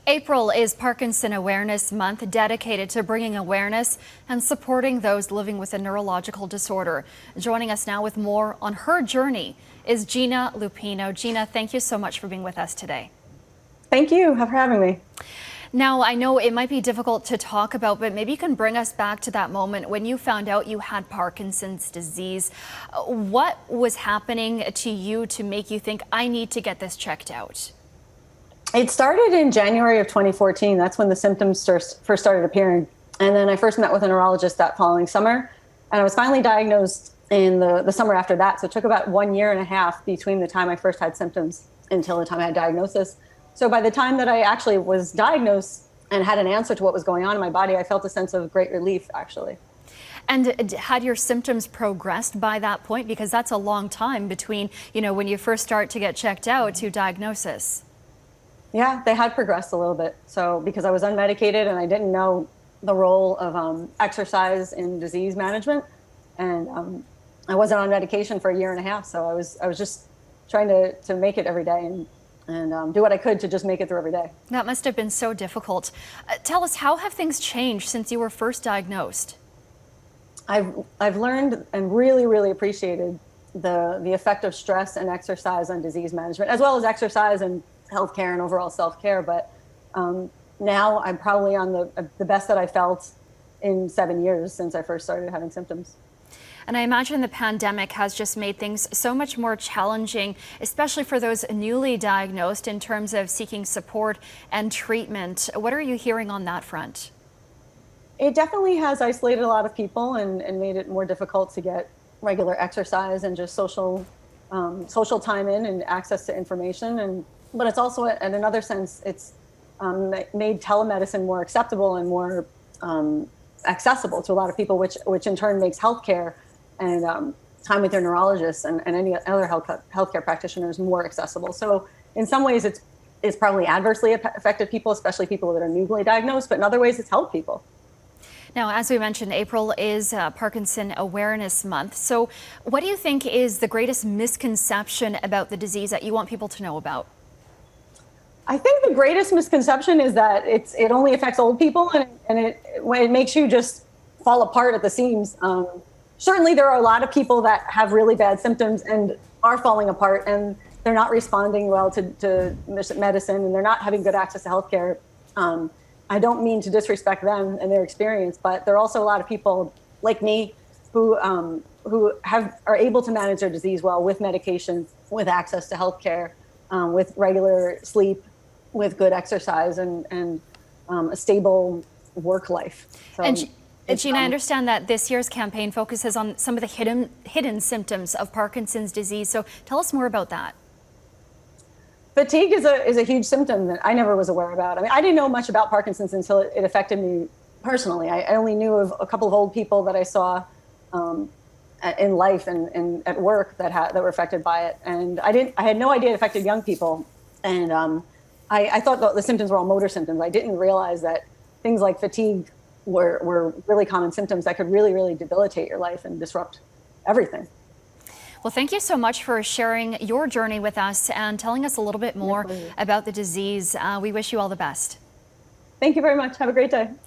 April is Parkinson Awareness Month, dedicated to bringing awareness and supporting those living with a neurological disorder. Joining us now with more on her journey is Gina Lupino. Gina, thank you so much for being with us today. Thank you for having me. Now, I know it might be difficult to talk about, but maybe you can bring us back to that moment when you found out you had Parkinson's disease. What was happening to you to make you think, I need to get this checked out? It started in January of 2014. That's when the symptoms first started appearing. And then I first met with a neurologist that following summer. And I was finally diagnosed in the summer after that. So it took about 1.5 years between the time I first had symptoms until the time I had diagnosis. So by the time that I actually was diagnosed and had an answer to what was going on in my body, I felt a sense of great relief, actually. And had your symptoms progressed by that point? Because that's a long time between, when you first start to get checked out to diagnosis. Yeah, they had progressed a little bit. So because I was unmedicated and I didn't know the role of exercise in disease management, and I wasn't on medication for 1.5 years. So I was just trying to make it every day and do what I could to just make it through every day. That must have been so difficult. Tell us, how have things changed since you were first diagnosed? I've learned and really appreciated the effect of stress and exercise on disease management, as well as exercise and healthcare and overall self-care. But now I'm probably on the best that I felt in 7 years since I first started having symptoms. And I imagine the pandemic has just made things so much more challenging, especially for those newly diagnosed, in terms of seeking support and treatment. What are you hearing on that front? It definitely has isolated a lot of people and made it more difficult to get regular exercise and just social time in and access to information. But it's also, in another sense, it's made telemedicine more acceptable and more accessible to a lot of people, which in turn makes healthcare and time with your neurologist and any other healthcare practitioners more accessible. So in some ways, it's probably adversely affected people, especially people that are newly diagnosed, but in other ways, it's helped people. Now, as we mentioned, April is Parkinson Awareness Month. So what do you think is the greatest misconception about the disease that you want people to know about? I think the greatest misconception is that it only affects old people and it makes you just fall apart at the seams. Certainly, there are a lot of people that have really bad symptoms and are falling apart, and they're not responding well to medicine, and they're not having good access to healthcare. I don't mean to disrespect them and their experience, but there are also a lot of people like me who are able to manage their disease well with medication, with access to healthcare, with regular sleep, with good exercise and a stable work life. So and Gina, I understand that this year's campaign focuses on some of the hidden symptoms of Parkinson's disease. So tell us more about that. Fatigue is a huge symptom that I never was aware about. I mean, I didn't know much about Parkinson's until it affected me personally. I only knew of a couple of old people that I saw in life and at work that were affected by it, and I had no idea it affected young people. And I thought the symptoms were all motor symptoms. I didn't realize that things like fatigue were really common symptoms that could really debilitate your life and disrupt everything. Well, thank you so much for sharing your journey with us and telling us a little bit more about the disease. We wish you all the best. Thank you very much. Have a great day.